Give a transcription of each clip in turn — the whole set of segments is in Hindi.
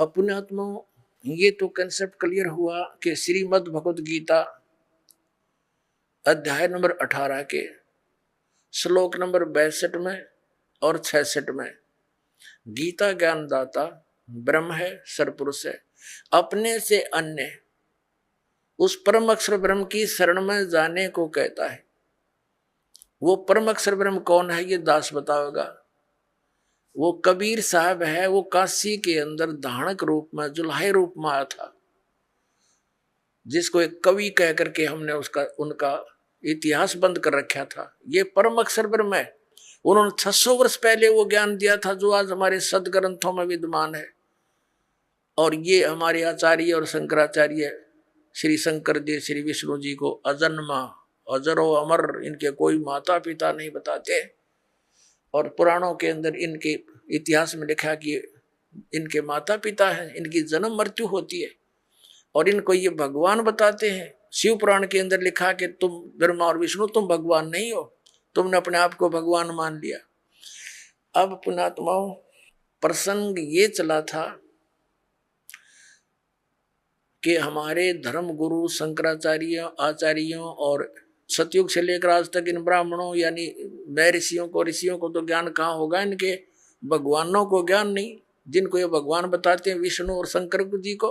अपने आत्मा ये तो कंसेप्ट क्लियर हुआ कि श्रीमद् भगवद गीता अध्याय नंबर 18 के श्लोक नंबर 62 में और 66 में गीता ज्ञानदाता ब्रह्म है, सरपुरुष है, अपने से अन्य उस परम अक्षर ब्रह्म की शरण में जाने को कहता है। वो परम अक्षर ब्रह्म कौन है ये दास बताओगा। वो कबीर साहब है, वो काशी के अंदर धानक रूप में जुल्हाई रूप में आया था, जिसको एक कवि कह करके हमने उनका इतिहास बंद कर रखा था। ये परम अक्षर ब्रह्म है। उन्होंने 600 वर्ष पहले वो ज्ञान दिया था जो आज हमारे सदग्रंथों में विद्यमान है। और ये हमारे आचार्य और शंकराचार्य श्री शंकर जी श्री विष्णु जी को अजन्मा अजरो अमर, इनके कोई माता पिता नहीं बताते। और पुराणों के अंदर इनके इतिहास में लिखा कि इनके माता पिता हैं, इनकी जन्म मृत्यु होती है और इनको ये भगवान बताते हैं। शिव पुराण के अंदर लिखा कि तुम ब्रह्मा और विष्णु तुम भगवान नहीं हो, तुमने अपने आप को भगवान मान लिया। अब पुणात्माओं प्रसंग ये चला था कि हमारे धर्म गुरु शंकराचार्य आचार्यों और सतयुग से लेकर आज तक इन ब्राह्मणों यानी मैं ऋषियों को तो ज्ञान कहाँ होगा, इनके भगवानों को ज्ञान नहीं। जिनको ये भगवान बताते हैं विष्णु और शंकर जी को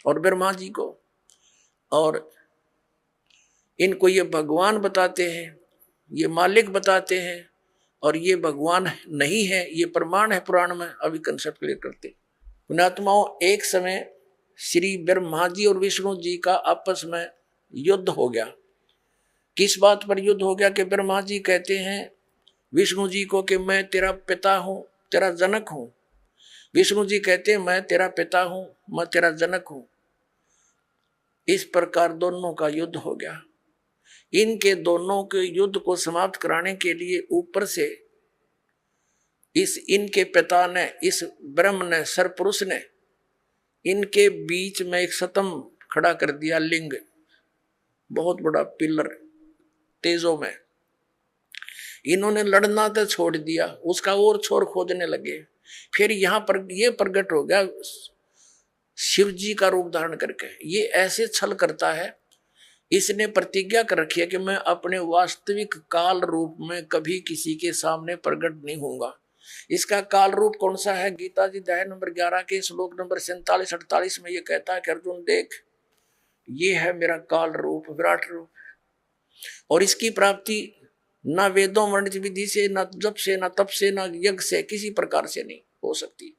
और ब्रह्मा जी को, और इनको ये भगवान बताते हैं, ये मालिक बताते हैं, और ये भगवान नहीं है, ये प्रमाण है पुराण में। अभी कंसेप्ट क्लियर करते पुणात्माओं, एक समय श्री ब्रह्मा जी और विष्णु जी का आपस में युद्ध हो गया। किस बात पर युद्ध हो गया कि ब्रह्मा जी कहते हैं विष्णु जी को कि मैं तेरा पिता हूं, तेरा जनक हूं। विष्णु जी कहते हैं मैं तेरा पिता हूं, मैं तेरा जनक हूं। इस प्रकार दोनों का युद्ध हो गया। इनके दोनों के युद्ध को समाप्त कराने के लिए ऊपर से इनके पिता ने, इस ब्रह्म ने, सरपुरुष ने इनके बीच में एक सतम खड़ा कर दिया, लिंग, बहुत बड़ा पिलर तेजों में। इन्होंने लड़ना तो छोड़ दिया, उसका और छोर खोदने लगे। फिर यहां पर ये प्रकट हो गया शिव जी का रूप धारण करके। ये ऐसे छल करता है, इसने प्रतिज्ञा कर रखी है कि मैं अपने वास्तविक काल रूप में कभी किसी के सामने प्रकट नहीं होऊंगा। इसका काल रूप कौन सा है? गीता जी अध्याय नंबर 11 के श्लोक नंबर 47-48 में ये कहता है कि अर्जुन देख, ये है मेरा काल रूप, विराट रूप, और इसकी प्राप्ति ना वेदों वर्णित विधि से, ना जप से, ना तप से, ना यज्ञ से, किसी प्रकार से नहीं हो सकती।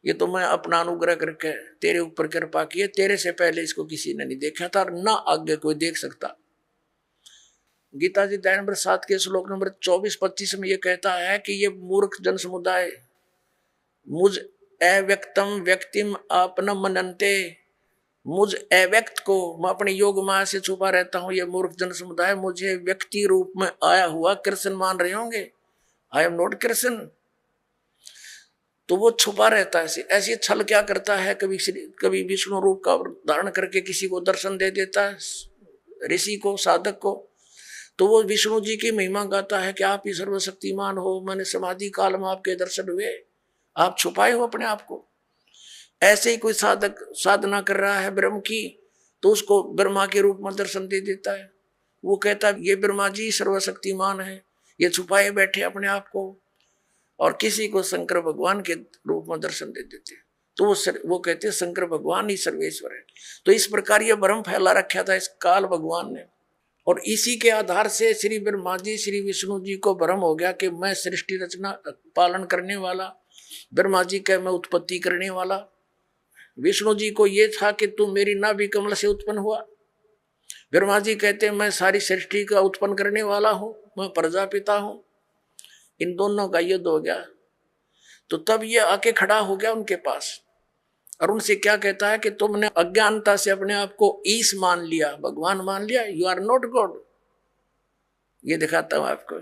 ये तो मैं अपना अनुग्रह करके तेरे ऊपर कृपा की है, तेरे से पहले इसको किसी ने नहीं देखा था और ना आगे कोई देख सकता। गीता जी अध्याय नंबर 7 के श्लोक नंबर 24-25 में ये कहता है कि ये मूर्ख जन समुदाय मुझ अव्यक्तम व्यक्तिम आपनम मनन्ते, मुझ अव्यक्त को मैं अपने योग माया से छुपा रहता हूं। ये मूर्ख जन समुदाय मुझे व्यक्ति रूप में आया हुआ कृष्ण मान रहे होंगे। I am not Krishna. तो वो छुपा रहता है, ऐसी छल क्या करता है, कभी विष्णु रूप का धारण करके किसी को दर्शन दे देता है, ऋषि को, साधक को। तो वो विष्णु जी की महिमा गाता है कि आप ही सर्वशक्तिमान हो, मैंने समाधि काल में आपके दर्शन हुए, आप छुपाए हो अपने आप को। ऐसे ही कोई साधक साधना कर रहा है ब्रह्म की, तो उसको ब्रह्मा के रूप में दर्शन दे देता है। वो कहता है ये ब्रह्मा जी सर्वशक्तिमान है, ये छुपाए बैठे अपने आप को, और किसी को शंकर भगवान के रूप में दर्शन दे देते। तो वो कहते हैं शंकर भगवान ही सर्वेश्वर है। तो इस प्रकार ये भ्रम फैला रखा था इस काल भगवान ने, और इसी के आधार से श्री ब्रह्मा जी श्री विष्णु जी को भ्रम हो गया कि मैं सृष्टि रचना पालन करने वाला, ब्रह्मा जी का मैं उत्पत्ति करने वाला। विष्णु जी को ये था कि तू मेरी नाभि कमल से उत्पन्न हुआ। ब्रह्मा जी कहते हैं मैं सारी सृष्टि का उत्पन्न करने वाला हूं, मैं प्रजापिता हूं। इन दोनों का युद्ध हो गया। तो तब ये आके खड़ा हो गया उनके पास और उनसे क्या कहता है कि तुमने अज्ञानता से अपने आप को ईश मान लिया, भगवान मान लिया, यू आर नॉट गॉड। ये दिखाता हूं आपको,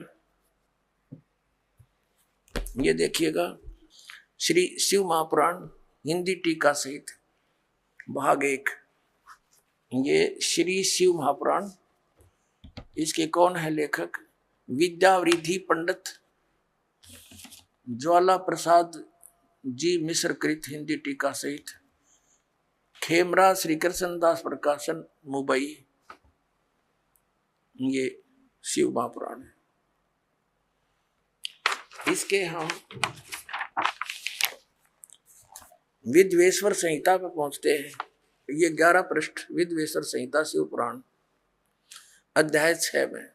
ये देखिएगा श्री शिव महापुराण हिंदी टीका सहित भाग 1। ये श्री शिव महापुराण, इसके कौन है लेखक? विद्यावृद्धि पंडित ज्वाला प्रसाद जी मिश्र कृत हिंदी टीका सहित, खेमरा श्री कृष्ण दास प्रकाशन मुंबई। ये शिव महापुराण है। इसके हम विद्वेश्वर संहिता पे पहुंचते हैं। ये 11 पृष्ठ विद्वेश्वर संहिता शिव पुराण अध्याय 6 में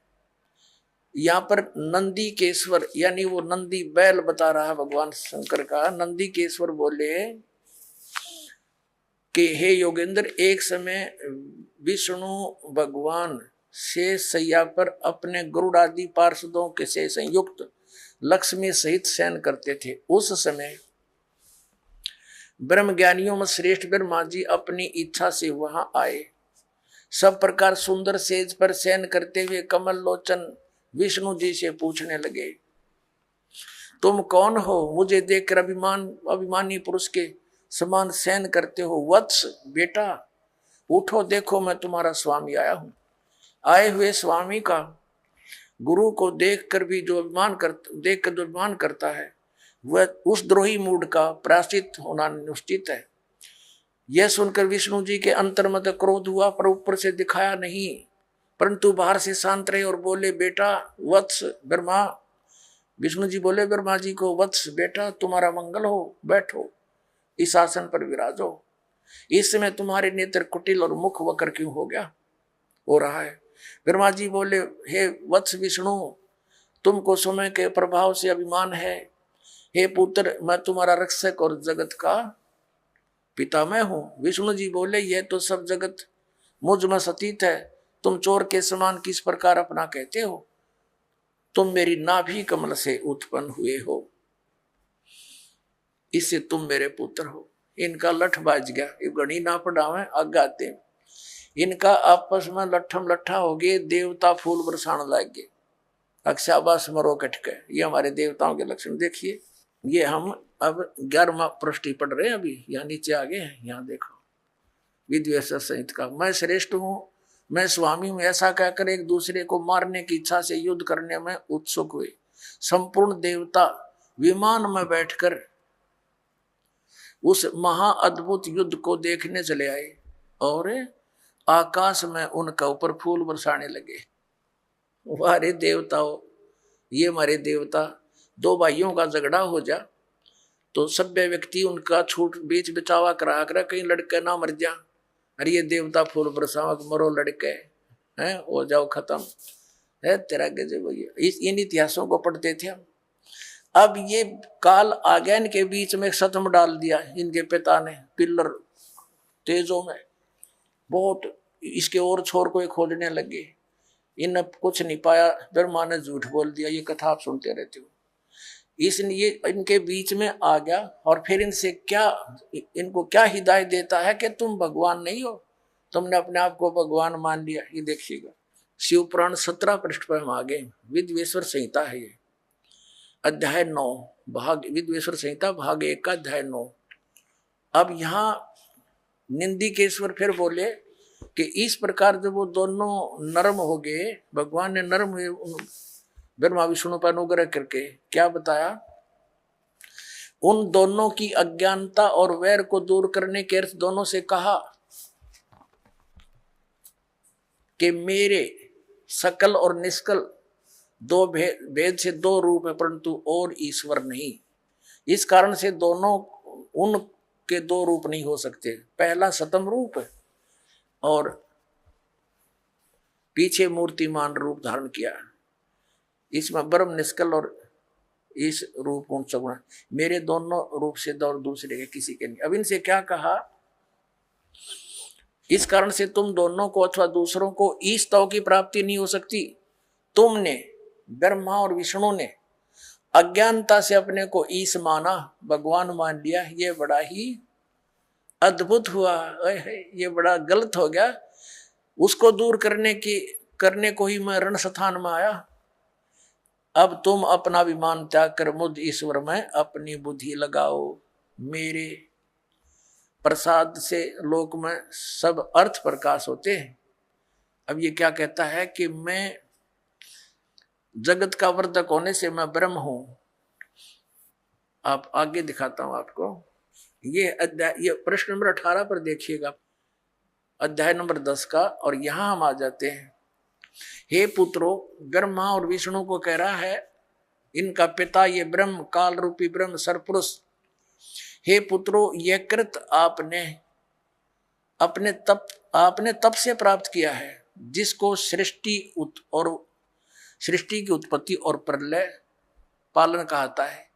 यहाँ पर नंदी केश्वर यानी वो नंदी बैल बता रहा है भगवान शंकर का। नंदी केश्वर बोले कि हे योगेंद्र, एक समय विष्णु भगवान शेष शैया पर अपने गरुड़ आदि पार्षदों के से संयुक्त लक्ष्मी सहित शयन करते थे। उस समय ब्रह्म ज्ञानियों में श्रेष्ठ ब्रह्मा जी अपनी इच्छा से वहां आए। सब प्रकार सुंदर सेज पर शयन करते हुए कमल लोचन विष्णु जी से पूछने लगे, तुम कौन हो? मुझे देखकर अभिमानी पुरुष के समान शयन करते हो। वत्स बेटा उठो, देखो मैं तुम्हारा स्वामी आया हूं। आए हुए स्वामी का गुरु को देखकर भी जो अभिमान करता है वह उस द्रोही मूड का प्रायश्चित होना निश्चित है। यह सुनकर विष्णु जी के अंतर में क्रोध हुआ, पर ऊपर से दिखाया नहीं, परंतु बाहर से शांत रहे और बोले, बेटा वत्स ब्रह्मा। विष्णु जी बोले ब्रह्मा जी को, वत्स बेटा तुम्हारा मंगल हो, बैठो इस आसन पर विराजो। इस समय तुम्हारे नेत्र कुटिल और मुख वक्र क्यों हो रहा है? ब्रह्मा जी बोले, हे वत्स विष्णु, तुमको समय के प्रभाव से अभिमान है। हे पुत्र, मैं तुम्हारा रक्षक और जगत का पिता मैं हूं। विष्णु जी बोले, यह तो सब जगत मुझ में सतीत है। तुम चोर के समान किस प्रकार अपना कहते हो? तुम मेरी नाभि कमल से उत्पन्न हुए हो, इससे तुम मेरे पुत्र हो। इनका लठ बाज गया। ये गणी ना पढ़ावे आगाते, इनका आपस में लट्ठम लट्ठा हो गए। देवता फूल बरसाने लग गए। अक्षाबास मरो कटके। ये हमारे देवताओं के लक्षण देखिए। ये हम अब 11वां पृष्ठ पढ़ रहे हैं। अभी यहाँ नीचे आ गए हैं। यहाँ देखो विद्वेश्वर संहिता का, मैं श्रेष्ठ हूँ, मैं स्वामी हूँ, ऐसा कहकर एक दूसरे को मारने की इच्छा से युद्ध करने में उत्सुक हुए। संपूर्ण देवता विमान में बैठकर उस महाअद्भुत युद्ध को देखने चले आए और आकाश में उनका ऊपर फूल बरसाने लगे। हमारे देवताओं, ये हमारे देवता, दो भाइयों का झगड़ा हो जा तो सभ्य व्यक्ति उनका छूट बीच बचावा करा कर कहीं लड़के ना मर जा। अरे ये देवता फूल बरसावा, मरो लड़के हैं, हो जाओ खत्म है तेरा गजब। इन इतिहासों को पढ़ते थे हम। अब ये काल आ गया, इनके बीच में सतम डाल दिया इनके पिता ने पिल्लर तेजों में। बहुत इसके और छोर को खोजने लगे, इन कुछ नहीं पाया। ब्रह्मा ने झूठ बोल दिया। ये कथा आप सुनते रहते हो। इसलिए इनके बीच में आ गया और फिर इनको क्या हिदायत देता है कि तुम भगवान नहीं हो, तुमने अपने आप को भगवान मान लिया। ये देखिएगा शिव पुराण 17 पृष्ठ पर हम आ गए। विद्वेश्वर संहिता है ये, अध्याय 9 भाग विद्वेश्वर संहिता भाग 1 का अध्याय 9। अब यहाँ निंदिकेश्वर फिर बोले कि इस प्रकार जब वो दोनों नरम हो गए, भगवान ने नरम हुए ब्रह्मा विष्णु पर अनुग्रह करके क्या बताया, उन दोनों की अज्ञानता और वैर को दूर करने के अर्थ दोनों से कहा कि मेरे सकल और निष्कल दो भेद से दो रूप है, परंतु और ईश्वर नहीं। इस कारण से दोनों उनके दो रूप नहीं हो सकते। पहला सतम रूप है और पीछे मूर्तिमान रूप धारण किया। इसमें ब्रह्म निष्कल और इस रूप गुण सगुण, मेरे दोनों रूप से दौर दूसरे के किसी के नहीं। अब इनसे क्या कहा, इस कारण से तुम दोनों को अथवा दूसरों को ईश तव की प्राप्ति नहीं हो सकती। तुमने ब्रह्मा और विष्णु ने अज्ञानता से अपने को ईश माना, भगवान मान लिया। ये बड़ा ही अद्भुत हुआ, ये बड़ा गलत हो गया। उसको दूर करने को ही मैं रण स्थान में आया। अब तुम अपना विमान त्याग कर मुझ ईश्वर में अपनी बुद्धि लगाओ। मेरे प्रसाद से लोक में सब अर्थ प्रकाश होते हैं। अब ये क्या कहता है कि मैं जगत का वर्धक होने से मैं ब्रह्म हूं, आप आगे दिखाता हूं आपको। ये अध्याय, ये प्रश्न नंबर 18 पर देखिएगा, अध्याय नंबर 10 का। और यहां हम आ जाते हैं। हे पुत्रो, ब्रह्मा और विष्णु को कह रहा है, इनका पिता ये ब्रह्म, काल रूपी ब्रह्म सरपुरुष, हे पुत्रो, यह कृत आपने तप से प्राप्त किया है, जिसको सृष्टि की उत्पत्ति और प्रलय पालन कहता है।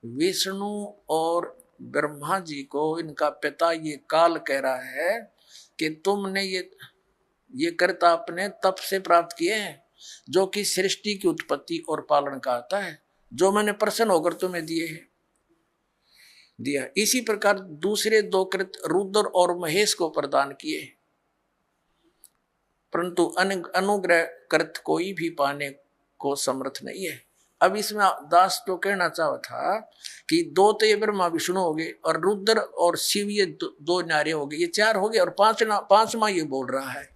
विष्णु और ब्रह्मा जी को इनका पिता ये काल कह रहा है कि तुमने ये कर्ता अपने तप से प्राप्त किए हैं, जो कि सृष्टि की उत्पत्ति और पालन कहता है, जो मैंने प्रसन्न होकर तुम्हें दिया। इसी प्रकार दूसरे दो कृत रुद्र और महेश को प्रदान किए, परंतु अनुग्रह कृत कोई भी पाने को समर्थ नहीं है। अब इसमें दास तो कहना चाहा था कि दो तो ये ब्रह्मा विष्णु हो गए, और रुद्र और शिव ये दो नारे हो गए, ये चार हो गए, और पांचवा ये बोल रहा है।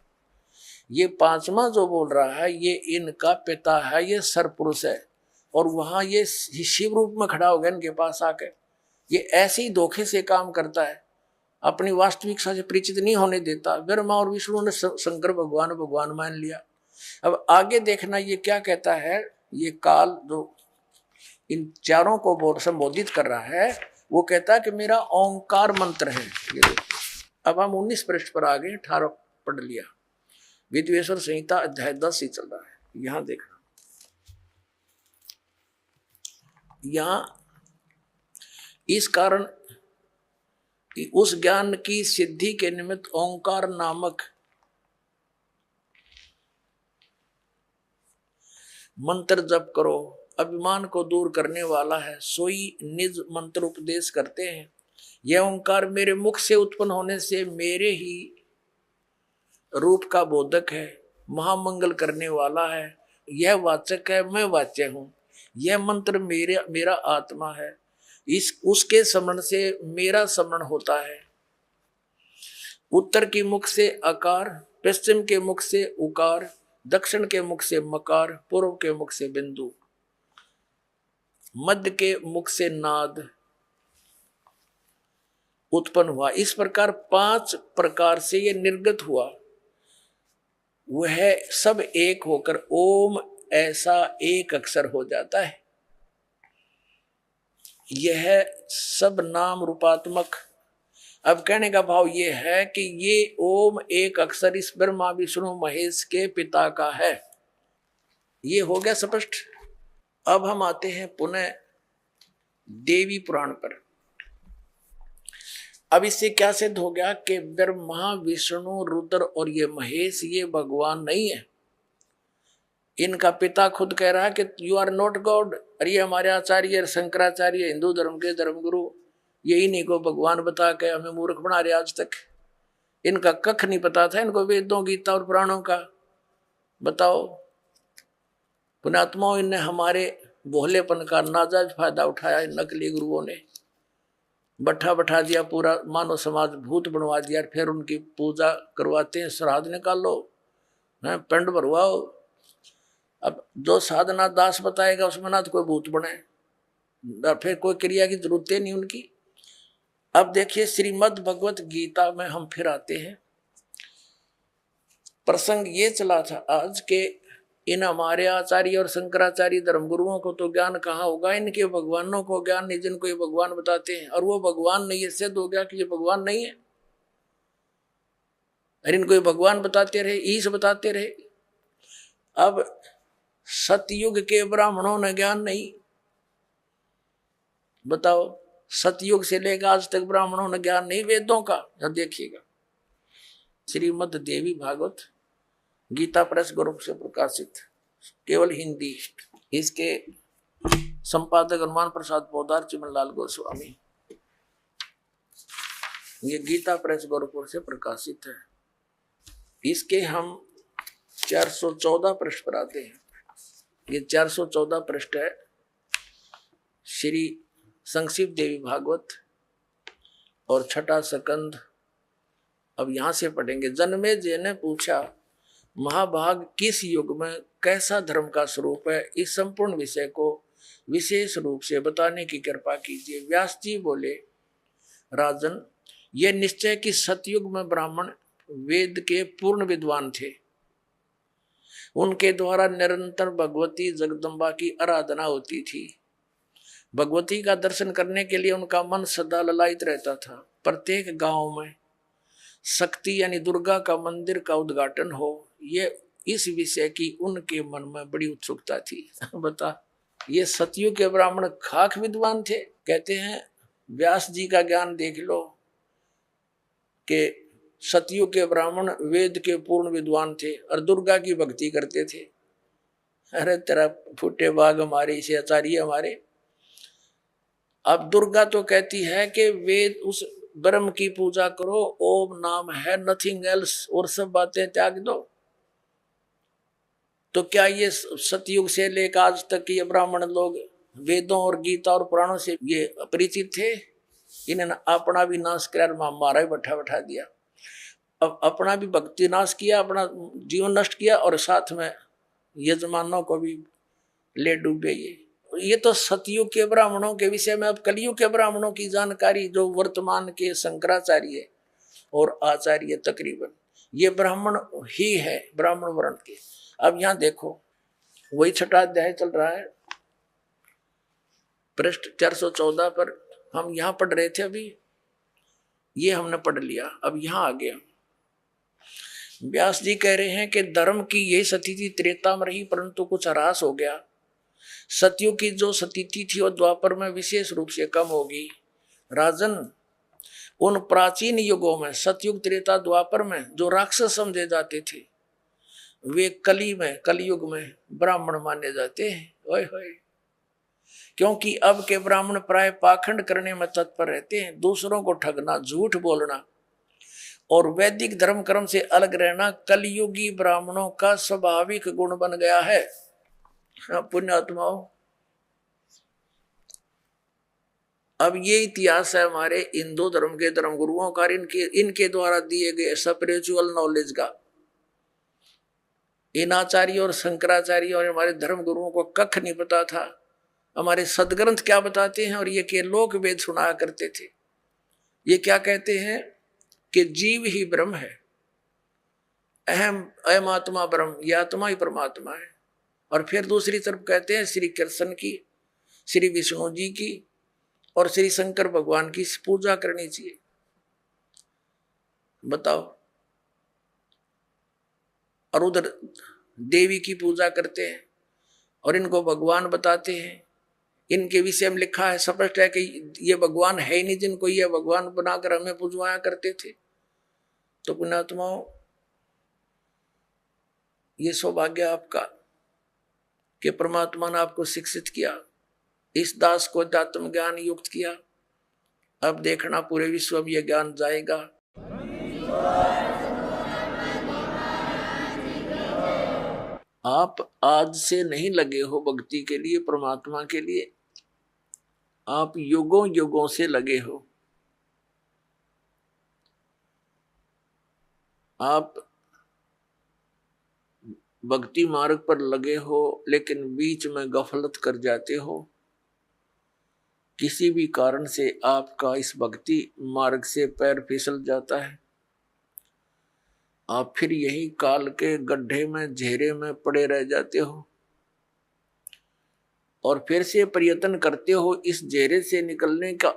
ये पांचवा जो बोल रहा है ये इनका पिता है, ये सरपुरुष है, और वहां ये शिव रूप में खड़ा हो गया इनके पास आकर। ये ऐसे ही धोखे से काम करता है, अपनी वास्तविकता से परिचित नहीं होने देता। ब्रह्मा और विष्णु ने शंकर भगवान मान लिया। अब आगे देखना ये क्या कहता है। ये काल जो इन चारों को संबोधित कर रहा है, वो कहता है कि मेरा ओंकार मंत्र है। ये अब हम 19 पृष्ठ पर आ गए, 18 पढ़ लिया। विद्वेश्वर संहिता अध्याय 10 ही चल रहा है। यहां देखना, यहां इस कारण उस ज्ञान की सिद्धि के निमित्त ओंकार नामक मंत्र जप करो, अभिमान को दूर करने वाला है, सोई निज मंत्र उपदेश करते हैं। यह ओंकार मेरे मुख से उत्पन्न होने से मेरे ही रूप का बोधक है, महामंगल करने वाला है। यह वाचक है, मैं वाच्य हूं। यह मंत्र मेरा आत्मा है, उसके स्मरण से मेरा स्मरण होता है। उत्तर के मुख से अकार, पश्चिम के मुख से उकार, दक्षिण के मुख से मकार, पूर्व के मुख से बिंदु, मध्य के मुख से नाद उत्पन्न हुआ। इस प्रकार 5 प्रकार से ये निर्गत हुआ। वह सब एक होकर ओम ऐसा एक अक्षर हो जाता है। यह सब नाम रूपात्मक। अब कहने का भाव ये है कि ये ओम एक अक्षर इस ब्रह्मा विष्णु महेश के पिता का है। ये हो गया स्पष्ट। अब हम आते हैं पुनः देवी पुराण पर। अब इससे क्या सिद्ध हो गया कि ब्रह्मा विष्णु रुद्र और ये महेश ये भगवान नहीं है। इनका पिता खुद कह रहा है कि यू आर नॉट गॉड। अरे हमारे आचार्य शंकराचार्य हिंदू धर्म के धर्मगुरु यही नहीं को भगवान बता के हमें मूर्ख बना रहे। आज तक इनका कख नहीं पता था, इनको वेदों गीता और पुराणों का। बताओ, पुण्यात्माओं, इनने हमारे भोलेपन का नाजायज फायदा उठाया। नकली गुरुओं ने बैठा दिया, पूरा मानव समाज भूत बनवा दिया, फिर उनकी पूजा करवाते हैं। श्राद्ध निकालो, पिंड भरवाओ। अब जो साधना दास बताएगा उसमें ना तो कोई भूत बने, फिर कोई क्रिया की जरूरत नहीं उनकी। अब देखिए श्रीमद् भगवत गीता में हम फिर आते हैं। प्रसंग ये चला था आज के इन हमारे आचार्य और शंकराचार्य धर्मगुरुओं को तो ज्ञान कहाँ होगा, इनके भगवानों को ज्ञान नहीं, जिनको ये भगवान बताते हैं। और वो भगवान नहीं, ये सिद्ध हो गया कि ये भगवान नहीं है। और इनको ये भगवान बताते रहे, ईश बताते रहे। अब सतयुग के ब्राह्मणों ने ज्ञान नहीं। बताओ, सतयुग से लेकर आज तक ब्राह्मणों ने ज्ञान नहीं वेदों का। अब देखिएगा श्रीमद् देवी भागवत गीता प्रेस ग्रुप से प्रकाशित, केवल हिंदी। इसके संपादक हनुमान प्रसाद पोदार, चिमनलाल गोस्वामी। ये गीता प्रेस गोरखपुर से प्रकाशित है। इसके हम 414 पृष्ठ पर आते हैं। ये 414 पृष्ठ है श्री संक्षिप्त देवी भागवत और छठा सकंद। अब यहां से पढ़ेंगे। जन्मेजय ने पूछा, महाभाग किस युग में कैसा धर्म का स्वरूप है? इस संपूर्ण विषय को विशेष रूप से बताने की कृपा कीजिए। व्यास जी बोले, राजन, ये निश्चय कि सतयुग में ब्राह्मण वेद के पूर्ण विद्वान थे। उनके द्वारा निरंतर भगवती जगदम्बा की आराधना होती थी। भगवती का दर्शन करने के लिए उनका मन सदा ललायित रहता था। प्रत्येक गांव में शक्ति यानी दुर्गा का मंदिर का उद्घाटन हो, ये इस विषय की उनके मन में बड़ी उत्सुकता थी। बता, ये सतयुग के ब्राह्मण खाक विद्वान थे। कहते हैं व्यास जी का ज्ञान देख लो कि सतयुग के ब्राह्मण वेद के पूर्ण विद्वान थे और दुर्गा की भक्ति करते थे। अरे तेरा फूटे बाग हमारे, इसे आचार्य हमारे। अब दुर्गा तो कहती है कि वेद उस ब्रह्म की पूजा करो, ओम नाम है, नथिंग एल्स, और सब बातें त्याग दो। तो क्या ये सतयुग से लेकर आज तक ये ब्राह्मण लोग वेदों और गीता और पुराणों से ये अपरिचित थे? इन्होंने अपना भी नाश कर हमारा भी बैठा दिया। अब अपना भी भक्ति नाश किया, अपना जीवन नष्ट किया, और साथ में यजमानों को भी ले डूबे। ये तो सतयुग के ब्राह्मणों के विषय में। अब कलयुग के ब्राह्मणों की जानकारी जो वर्तमान के शंकराचार्य और आचार्य तकरीबन ये ब्राह्मण ही है, ब्राह्मण वर्ण के। अब यहां देखो, वही छठा अध्याय चल रहा है, पृष्ठ 414 पर हम यहां पढ़ रहे थे। अभी ये हमने पढ़ लिया, अब यहां आ गया। व्यास जी कह रहे हैं कि धर्म की यही स्थिति त्रेता में रही, परंतु कुछ ह्रास हो गया। सतयुग की जो स्थिति थी वो द्वापर में विशेष रूप से कम होगी। राजन, उन प्राचीन युगों में, सतयुग, त्रेता, द्वापर में जो राक्षस समझे जाते थे, वे कलयुग में ब्राह्मण माने जाते हैं। ओए होए, क्योंकि अब के ब्राह्मण प्राय पाखंड करने में तत्पर रहते हैं। दूसरों को ठगना, झूठ बोलना और वैदिक धर्म कर्म से अलग रहना कलयुगी ब्राह्मणों का स्वाभाविक गुण बन गया है। पुण्यात्माओं, अब ये इतिहास है हमारे हिंदू धर्म के धर्म गुरुओं का, इनके द्वारा दिए गए स्पिरिचुअल नॉलेज का। इन आचार्य और शंकराचार्य और हमारे धर्म गुरुओं को कख नहीं पता था हमारे सदग्रंथ क्या बताते हैं। और ये के लोक वेद सुनाया करते थे। ये क्या कहते हैं कि जीव ही ब्रह्म है, अहम आत्मा ब्रह्म, ये आत्मा ही परमात्मा है। और फिर दूसरी तरफ कहते हैं श्री कृष्ण की, श्री विष्णु जी की और श्री शंकर भगवान की पूजा करनी चाहिए। बताओ, और उधर देवी की पूजा करते हैं और इनको भगवान बताते हैं। इनके विषय में लिखा है, स्पष्ट है कि ये भगवान है ही नहीं जिनको ये भगवान बनाकर हमें पूजवाया करते थे। तो पुण्यात्माओं, ये सौभाग्य आपका कि परमात्मा ने आपको शिक्षित किया, इस दास को अध्यात्म ज्ञान युक्त किया। अब देखना पूरे विश्व में यह ज्ञान जाएगा। आप आज से नहीं लगे हो भक्ति के लिए, परमात्मा के लिए, आप युगों युगों से लगे हो। आप भक्ति मार्ग पर लगे हो, लेकिन बीच में गफलत कर जाते हो। किसी भी कारण से आपका इस भक्ति मार्ग से पैर फिसल जाता है। आप फिर यही काल के गड्ढे में, घेरे में पड़े रह जाते हो और फिर से प्रयत्न करते हो इस घेरे से निकलने का,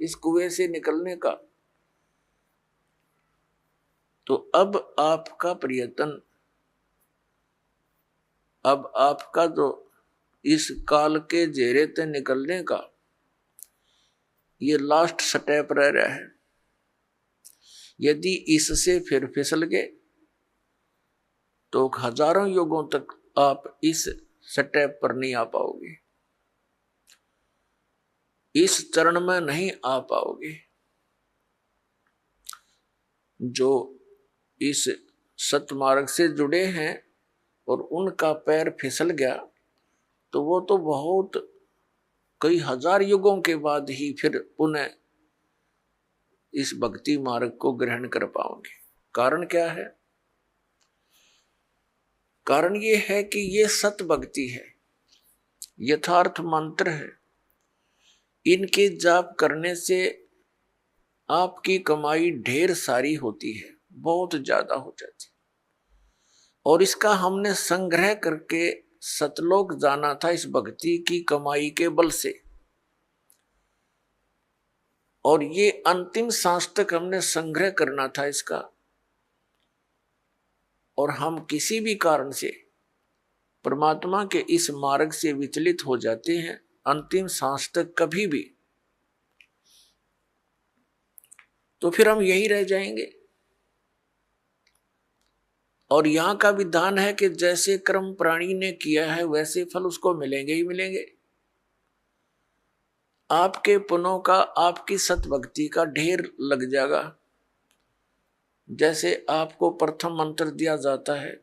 इस कुएं से निकलने का। तो अब आपका प्रयत्न, अब आपका जो इस काल के घेरे से निकलने का ये लास्ट स्टेप रह रहा है। यदि इससे फिर फिसल गए तो हजारों युगों तक आप इस स्टेप पर नहीं आ पाओगे, इस चरण में नहीं आ पाओगे। जो इस सतमार्ग से जुड़े हैं और उनका पैर फिसल गया तो वो तो बहुत कई हजार युगों के बाद ही फिर पुनः इस भक्ति मार्ग को ग्रहण कर पाओगे। कारण क्या है? कारण ये है कि ये सत भक्ति है। यथार्थ मंत्र है। इनके जाप करने से आपकी कमाई ढेर सारी होती है, बहुत ज्यादा हो जाती है। और इसका हमने संग्रह करके सतलोक जाना था इस भक्ति की कमाई के बल से, और ये अंतिम सांस तक हमने संग्रह करना था इसका। और हम किसी भी कारण से परमात्मा के इस मार्ग से विचलित हो जाते हैं अंतिम सांस तक कभी भी, तो फिर हम यही रह जाएंगे। और यहां का विधान है कि जैसे कर्म प्राणी ने किया है वैसे फल उसको मिलेंगे ही मिलेंगे। आपके पुण्यों का, आपकी सतभक्ति का ढेर लग जाएगा। जैसे आपको प्रथम मंत्र दिया जाता है,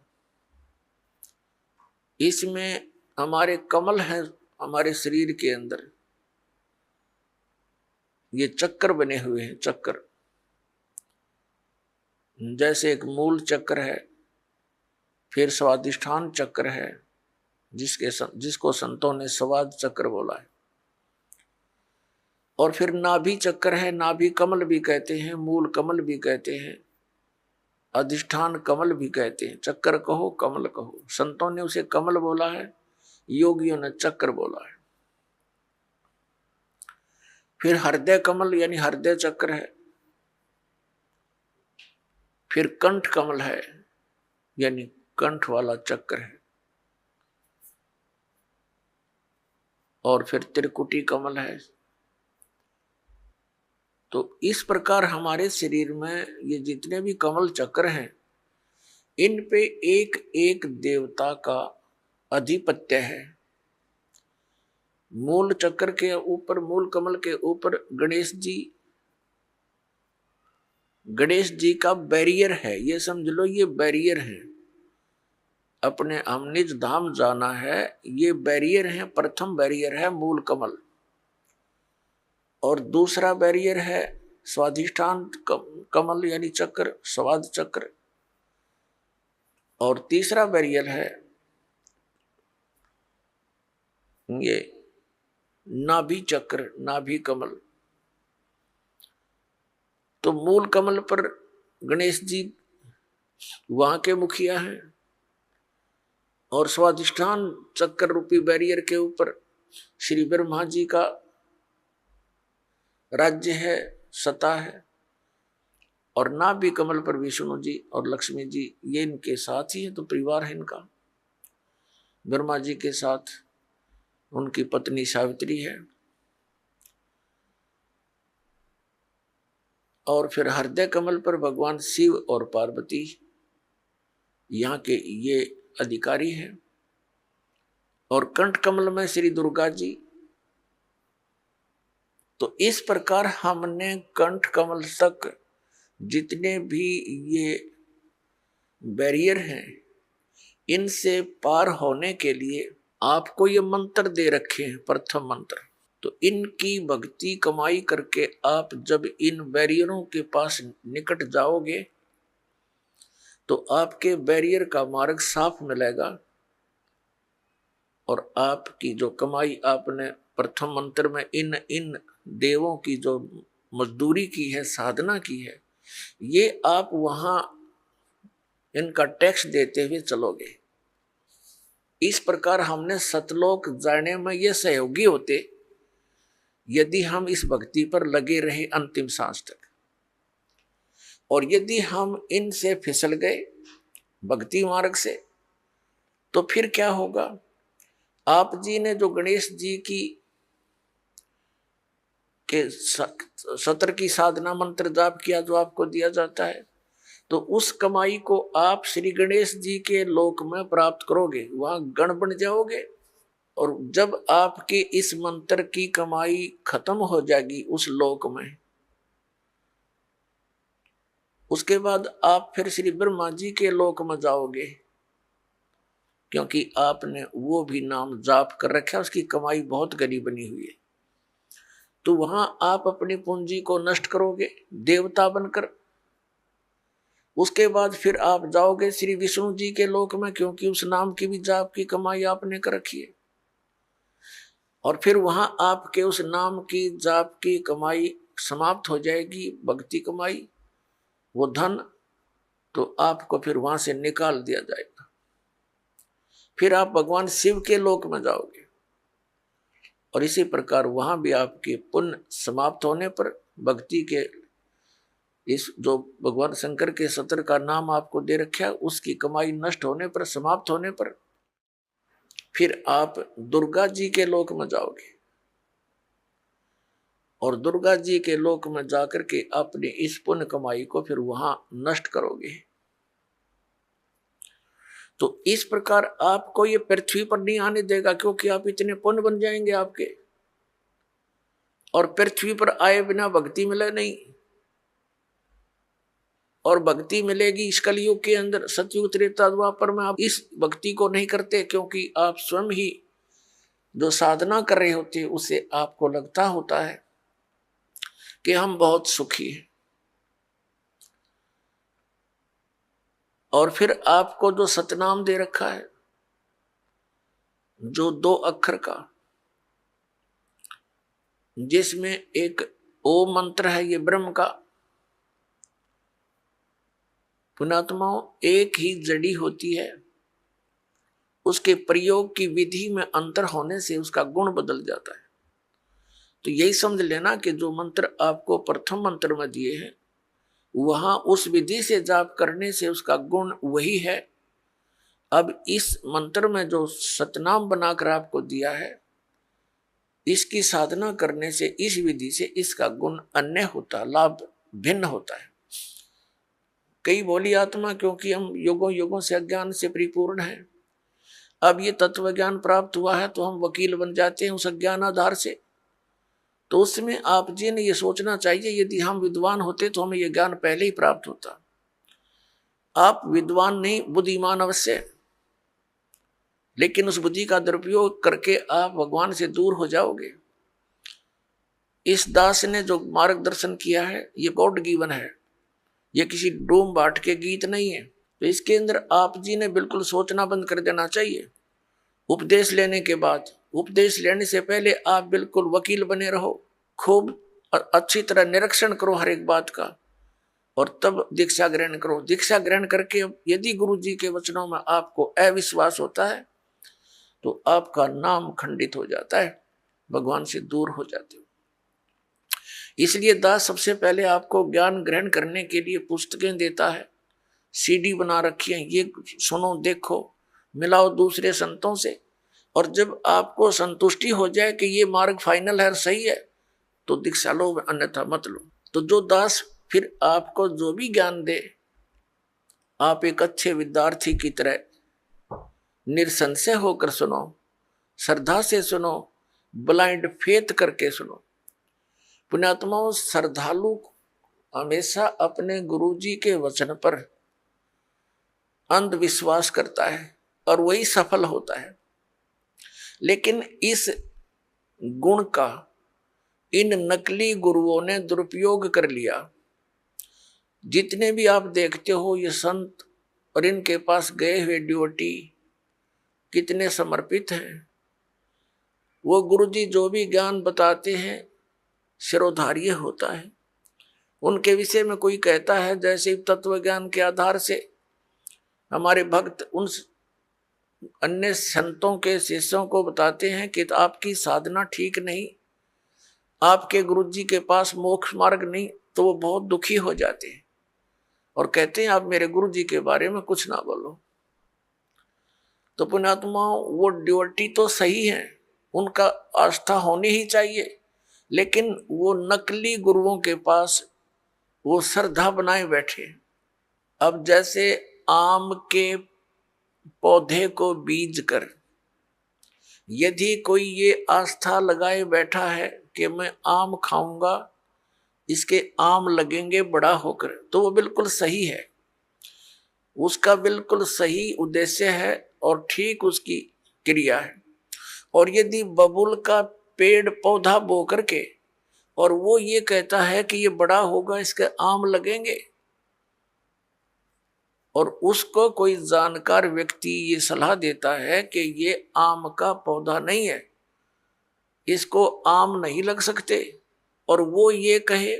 इसमें हमारे कमल हैं, हमारे शरीर के अंदर ये चक्कर बने हुए हैं। चक्कर जैसे एक मूल चक्र है, फिर स्वादिष्ठान चक्र है, जिसको संतों ने स्वाद चक्र बोला है, और फिर नाभि चक्र है। नाभि कमल भी कहते हैं, मूल कमल भी कहते हैं, अधिष्ठान कमल भी कहते हैं। चक्कर कहो कमल कहो, संतों ने उसे कमल बोला है, योगियों ने चक्र बोला है। फिर हृदय कमल यानी हृदय चक्र है, फिर कंठ कमल है यानी कंठ वाला चक्र है, और फिर त्रिकुटी कमल है। तो इस प्रकार हमारे शरीर में ये जितने भी कमल चक्र हैं, इन पे एक एक देवता का अधिपत्य है। मूल चक्र के ऊपर, मूल कमल के ऊपर गणेश जी का बैरियर है। ये समझ लो ये बैरियर है, अपने हम निज धाम जाना है, ये बैरियर है। प्रथम बैरियर है मूल कमल, और दूसरा बैरियर है स्वाधिष्ठान कमल यानी चक्र, स्वाद चक्र, और तीसरा बैरियर है ये नाभि चक्र, नाभि कमल। तो मूल कमल पर गणेश जी वहां के मुखिया हैं, और स्वाधिष्ठान चक्र रूपी बैरियर के ऊपर श्री ब्रह्मा जी का राज्य है, सत्ता है, और नाभि कमल पर विष्णु जी और लक्ष्मी जी, ये इनके साथ ही है। तो परिवार है इनका। ब्रह्मा जी के साथ उनकी पत्नी सावित्री है, और फिर हृदय कमल पर भगवान शिव और पार्वती यहाँ के ये अधिकारी हैं, और कंठ कमल में श्री दुर्गा जी। तो इस प्रकार हमने कंठ कमल तक जितने भी ये बैरियर हैं, इनसे पार होने के लिए आपको ये मंत्र दे रखे हैं, प्रथम मंत्र। तो इनकी भक्ति कमाई करके आप जब इन बैरियरों के पास निकट जाओगे तो आपके बैरियर का मार्ग साफ मिलेगा, और आपकी जो कमाई आपने प्रथम मंत्र में इन इन देवों की जो मजदूरी की है, साधना की है, ये आप वहां इनका टैक्स देते हुए चलोगे। इस प्रकार हमने सतलोक जाने में ये सहयोगी होते यदि हम इस भक्ति पर लगे रहे अंतिम सांस तक। और यदि हम इनसे फिसल गए भक्ति मार्ग से, तो फिर क्या होगा? आप जी ने जो गणेश जी की के सत्र की साधना मंत्र जाप किया जो आपको दिया जाता है, तो उस कमाई को आप श्री गणेश जी के लोक में प्राप्त करोगे, वहां गण बन जाओगे। और जब आपके इस मंत्र की कमाई खत्म हो जाएगी उस लोक में, उसके बाद आप फिर श्री ब्रह्मा जी के लोक में जाओगे, क्योंकि आपने वो भी नाम जाप कर रखा है, उसकी कमाई बहुत घनी बनी हुई है। तो वहां आप अपनी पूंजी को नष्ट करोगे देवता बनकर। उसके बाद फिर आप जाओगे श्री विष्णु जी के लोक में, क्योंकि उस नाम की भी जाप की कमाई आपने कर रखी है। और फिर वहां आपके उस नाम की जाप की कमाई समाप्त हो जाएगी, भक्ति कमाई, वो धन, तो आपको फिर वहां से निकाल दिया जाएगा। फिर आप भगवान शिव के लोक में जाओगे। और इसी प्रकार वहां भी आपके पुण्य समाप्त होने पर, भक्ति के इस जो भगवान शंकर के सत्र का नाम आपको दे रखा है उसकी कमाई नष्ट होने पर, समाप्त होने पर, फिर आप दुर्गा जी के लोक में जाओगे। और दुर्गा जी के लोक में जाकर के अपनी इस पुण्य कमाई को फिर वहां नष्ट करोगे। तो इस प्रकार आपको ये पृथ्वी पर नहीं आने देगा, क्योंकि आप इतने पुण्य बन जाएंगे आपके। और पृथ्वी पर आए बिना भक्ति मिले नहीं, और भक्ति मिलेगी इस कलयुग के अंदर, सतयुग त्रेता द्वापर में आप इस भक्ति को नहीं करते, क्योंकि आप स्वयं ही जो साधना कर रहे होते हैं उसे आपको लगता होता है कि हम बहुत सुखी हैं। और फिर आपको जो सतनाम दे रखा है, जो 2 अक्षर का, जिसमें एक ओम मंत्र है, ये ब्रह्म का। पुण्यात्माओं, एक ही जड़ी होती है, उसके प्रयोग की विधि में अंतर होने से उसका गुण बदल जाता है। तो यही समझ लेना कि जो मंत्र आपको प्रथम मंत्र में दिए हैं, वहां उस विधि से जाप करने से उसका गुण वही है। अब इस मंत्र में जो सतनाम बनाकर आपको दिया है, इसकी साधना करने से, इस विधि से इसका गुण अन्य होता, लाभ भिन्न होता है। कई बोली आत्मा, क्योंकि हम युगों युगों से अज्ञान से परिपूर्ण हैं, अब ये तत्व ज्ञान प्राप्त हुआ है तो हम वकील बन जाते हैं उस अज्ञान आधार से। तो उसमें आप जी ने ये सोचना चाहिए, यदि हम विद्वान होते तो हमें ये ज्ञान पहले ही प्राप्त होता। आप विद्वान नहीं, बुद्धिमान अवश्य, लेकिन उस बुद्धि का दुरुपयोग करके आप भगवान से दूर हो जाओगे। इस दास ने जो मार्गदर्शन किया है ये गॉड गिवन है, ये किसी डूम बाट के गीत नहीं है। तो इसके अंदर आप जी ने बिल्कुल सोचना बंद कर देना चाहिए। उपदेश लेने के बाद, उपदेश लेने से पहले आप बिल्कुल वकील बने रहो, खूब अच्छी तरह निरीक्षण करो हर एक बात का, और तब दीक्षा ग्रहण करो। दीक्षा ग्रहण करके यदि गुरु जी के वचनों में आपको अविश्वास होता है तो आपका नाम खंडित हो जाता है, भगवान से दूर हो जाते हो। इसलिए दास सबसे पहले आपको ज्ञान ग्रहण करने के लिए पुस्तकें देता है, सीडी बना रखी है, ये सुनो, देखो, मिलाओ दूसरे संतों से। और जब आपको संतुष्टि हो जाए कि ये मार्ग फाइनल है, सही है, तो दीक्षा लो, अन्यथा मत लो। तो जो दास फिर आपको जो भी ज्ञान दे, आप एक अच्छे विद्यार्थी की तरह निसंशय होकर सुनो, श्रद्धा से सुनो, ब्लाइंड फेथ करके सुनो। पुण्यात्माओं, श्रद्धालु हमेशा अपने गुरु जी के वचन पर अंधविश्वास करता है और वही सफल होता है। लेकिन इस गुण का इन नकली गुरुओं ने दुरुपयोग कर लिया। जितने भी आप देखते हो ये संत और इनके पास गए हुए डिवोटी कितने समर्पित हैं। वो गुरुजी जो भी ज्ञान बताते हैं शिरोधार्य होता है। उनके विषय में कोई कहता है जैसे तत्व ज्ञान के आधार से हमारे भक्त उन अन्य संतों के शिष्यों को बताते हैं कि आपकी साधना ठीक नहीं, आपके गुरुजी के पास मोक्ष मार्ग नहीं, तो वो बहुत दुखी हो जाते हैं और कहते हैं आप मेरे गुरुजी के बारे में कुछ ना बोलो। तो पुण्यात्माओं, वो ड्यूटी तो सही है, उनका आस्था होनी ही चाहिए, लेकिन वो नकली गुरुओं के पास वो श्रद्धा बनाए बैठे। अब जैसे आम के पौधे को बीज कर यदि कोई ये आस्था लगाए बैठा है कि मैं आम खाऊंगा, इसके आम लगेंगे बड़ा होकर, तो वो बिल्कुल सही है, उसका बिल्कुल सही उद्देश्य है और ठीक उसकी क्रिया है। और यदि बबुल का पेड़ पौधा बो करके और वो ये कहता है कि ये बड़ा होगा, इसके आम लगेंगे, और उसको कोई जानकार व्यक्ति ये सलाह देता है कि ये आम का पौधा नहीं है, इसको आम नहीं लग सकते, और वो ये कहे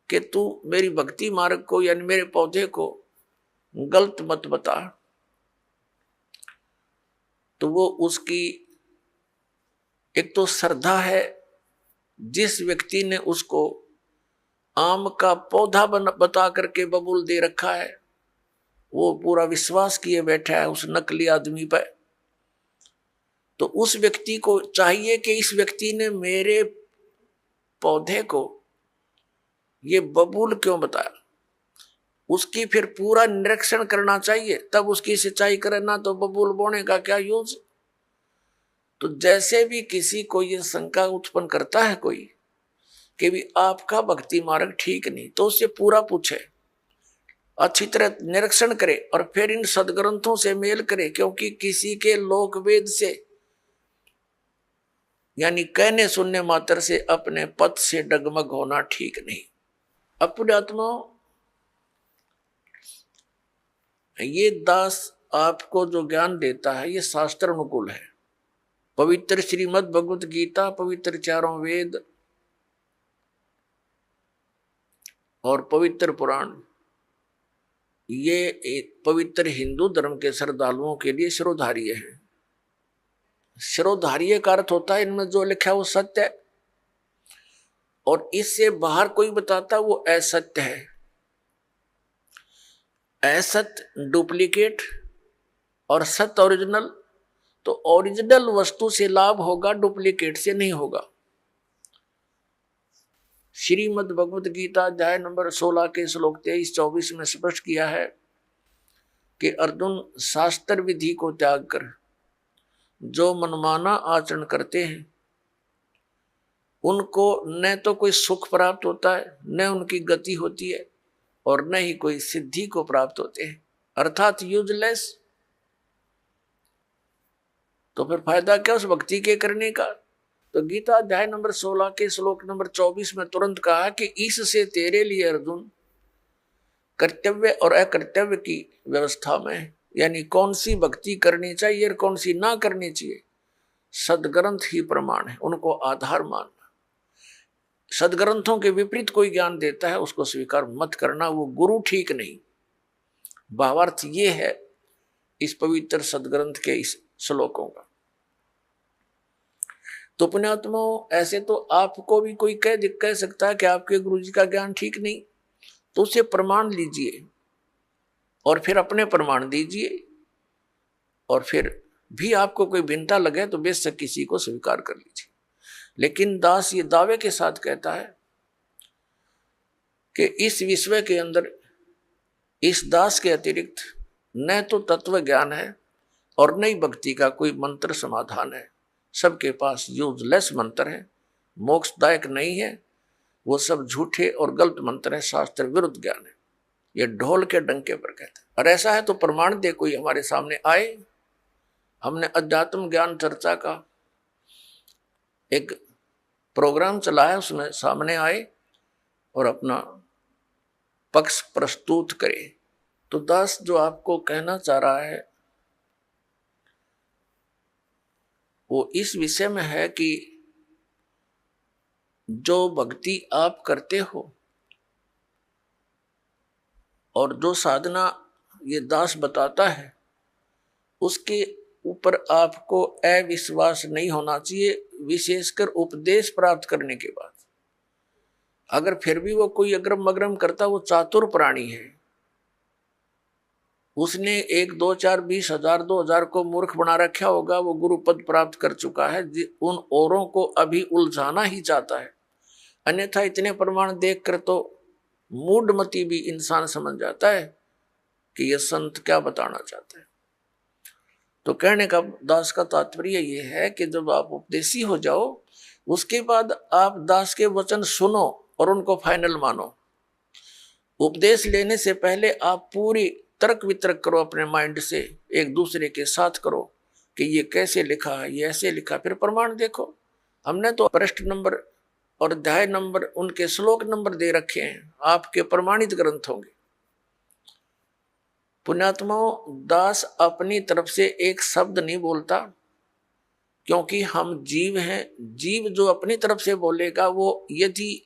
कि तू मेरी भक्ति मार्ग को यानी मेरे पौधे को गलत मत बता, तो वो उसकी एक तो श्रद्धा है, जिस व्यक्ति ने उसको आम का पौधा बता करके बबूल दे रखा है, वो पूरा विश्वास किए बैठा है उस नकली आदमी पर। तो उस व्यक्ति को चाहिए कि इस व्यक्ति ने मेरे पौधे को ये बबूल क्यों बताया, उसकी फिर पूरा निरीक्षण करना चाहिए, तब उसकी सिंचाई करे, ना तो बबूल बोने का क्या यूज। तो जैसे भी किसी को ये शंका उत्पन्न करता है कोई कि भी आपका भक्ति मार्ग ठीक नहीं, तो उससे पूरा पूछे, अच्छी तरह निरीक्षण करे और फिर इन सदग्रंथों से मेल करे, क्योंकि किसी के लोक वेद से यानी कहने सुनने मात्र से अपने पद से डगमग होना ठीक नहीं। अपने आत्मा ये दास आपको जो ज्ञान देता है ये शास्त्र अनुकूल है। पवित्र श्रीमद् भगवत गीता, पवित्र चारों वेद और पवित्र पुराण, ये एक पवित्र हिंदू धर्म के श्रद्धालुओं के लिए शिरोधार्य है। शिरोधार्य का अर्थ होता है इनमें जो लिखा है वो सत्य है, और इससे बाहर कोई बताता वो असत्य है। असत्य डुप्लीकेट और सत्य ओरिजिनल। तो ओरिजिनल वस्तु से लाभ होगा, डुप्लीकेट से नहीं होगा। श्रीमद् भगवत गीता अध्याय नंबर 16 के श्लोक 23-24 में स्पष्ट किया है कि अर्जुन, शास्त्र विधि को त्याग कर जो मनमाना आचरण करते हैं उनको न तो कोई सुख प्राप्त होता है, न उनकी गति होती है, और न ही कोई सिद्धि को प्राप्त होते हैं, अर्थात यूजलेस। तो फिर फायदा क्या उस भक्ति के करने का। तो गीता अध्याय नंबर 16 के श्लोक नंबर 24 में तुरंत कहा कि इससे तेरे लिए अर्जुन कर्तव्य और अकर्तव्य की व्यवस्था में यानी कौन सी भक्ति करनी चाहिए और कौन सी ना करनी चाहिए, सदग्रंथ ही प्रमाण है, उनको आधार मानना। सदग्रंथों के विपरीत कोई ज्ञान देता है उसको स्वीकार मत करना, वो गुरु ठीक नहीं। भावार्थ ये है इस पवित्र सदग्रंथ के इस श्लोकों का। तो पुण्यात्मा, ऐसे तो आपको भी कोई कह सकता है कि आपके गुरु जी का ज्ञान ठीक नहीं, तो उसे प्रमाण लीजिए और फिर अपने प्रमाण दीजिए, और फिर भी आपको कोई भिन्नता लगे तो बेशक किसी को स्वीकार कर लीजिए। लेकिन दास ये दावे के साथ कहता है कि इस विश्व के अंदर इस दास के अतिरिक्त न तो तत्व ज्ञान है और न ही भक्ति का कोई मंत्र समाधान है। सबके पास यूजलेस मंत्र है, मोक्षदायक नहीं है, वो सब झूठे और गलत मंत्र है, शास्त्र विरुद्ध ज्ञान है। ये ढोल के डंके पर कहता है। और ऐसा है तो प्रमाण दे कोई हमारे सामने आए। हमने अध्यात्म ज्ञान चर्चा का एक प्रोग्राम चलाया, उसमें सामने आए और अपना पक्ष प्रस्तुत करे। तो दास जो आपको कहना चाह रहा है वो इस विषय में है कि जो भक्ति आप करते हो और जो साधना ये दास बताता है उसके ऊपर आपको अविश्वास नहीं होना चाहिए, विशेषकर उपदेश प्राप्त करने के बाद। अगर फिर भी वो कोई अग्रम मग्रम करता, वो चातुर प्राणी है, उसने 1 2 4 20 हजार 2000 को मूर्ख बना रखा होगा, वो गुरु पद प्राप्त कर चुका है, उन औरों को अभी उलझाना ही चाहता है। अन्यथा इतने प्रमाण देखकर तो मूढ़मती भी इंसान समझ जाता है कि यह संत क्या बताना चाहता है। तो कहने का दास का तात्पर्य ये है कि जब आप उपदेशी हो जाओ उसके बाद आप दास के वचन सुनो और उनको फाइनल मानो। उपदेश लेने से पहले आप पूरी तर्क वितर्क करो अपने माइंड से, एक दूसरे के साथ करो कि ये कैसे लिखा है, ये ऐसे लिखा, फिर प्रमाण देखो। हमने तो पृष्ठ नंबर और अध्याय नंबर उनके श्लोक नंबर दे रखे हैं, आपके प्रमाणित ग्रंथ होंगे। पुण्यात्माओं, दास अपनी तरफ से एक शब्द नहीं बोलता, क्योंकि हम जीव हैं। जीव जो अपनी तरफ से बोलेगा, वो यदि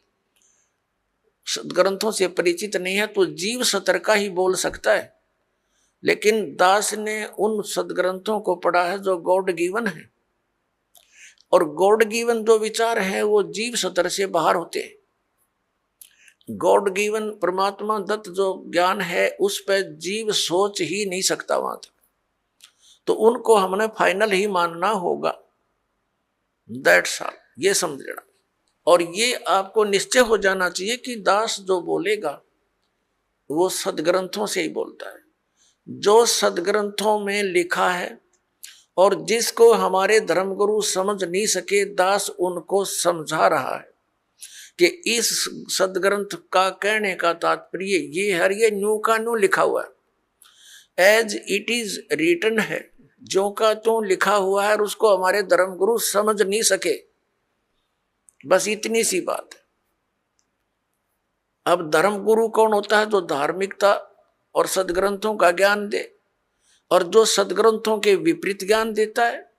सदग्रंथों से परिचित नहीं है तो जीव सतर का ही बोल सकता है। लेकिन दास ने उन सदग्रंथों को पढ़ा है जो गॉड गिवन है, और गॉड गिवन जो विचार है वो जीव सतर से बाहर होते हैं। गॉड गिवन परमात्मा दत्त जो ज्ञान है उस पर जीव सोच ही नहीं सकता वहां तक, तो उनको हमने फाइनल ही मानना होगा। दैट्स ऑल, ये समझ लेना। और ये आपको निश्चय हो जाना चाहिए कि दास जो बोलेगा वो सदग्रंथों से ही बोलता है। जो सदग्रंथों में लिखा है और जिसको हमारे धर्मगुरु समझ नहीं सके, दास उनको समझा रहा है कि इस सदग्रंथ का कहने का तात्पर्य ये है, ये न्यू का न्यू लिखा हुआ है, एज इट इज रिटन है, जो का तो लिखा हुआ है, और उसको हमारे धर्मगुरु समझ नहीं सके। बस इतनी सी बात है। अब धर्मगुरु कौन होता है? जो धार्मिकता और सदग्रंथों का ज्ञान दे, और जो सदग्रंथों के विपरीत ज्ञान देता है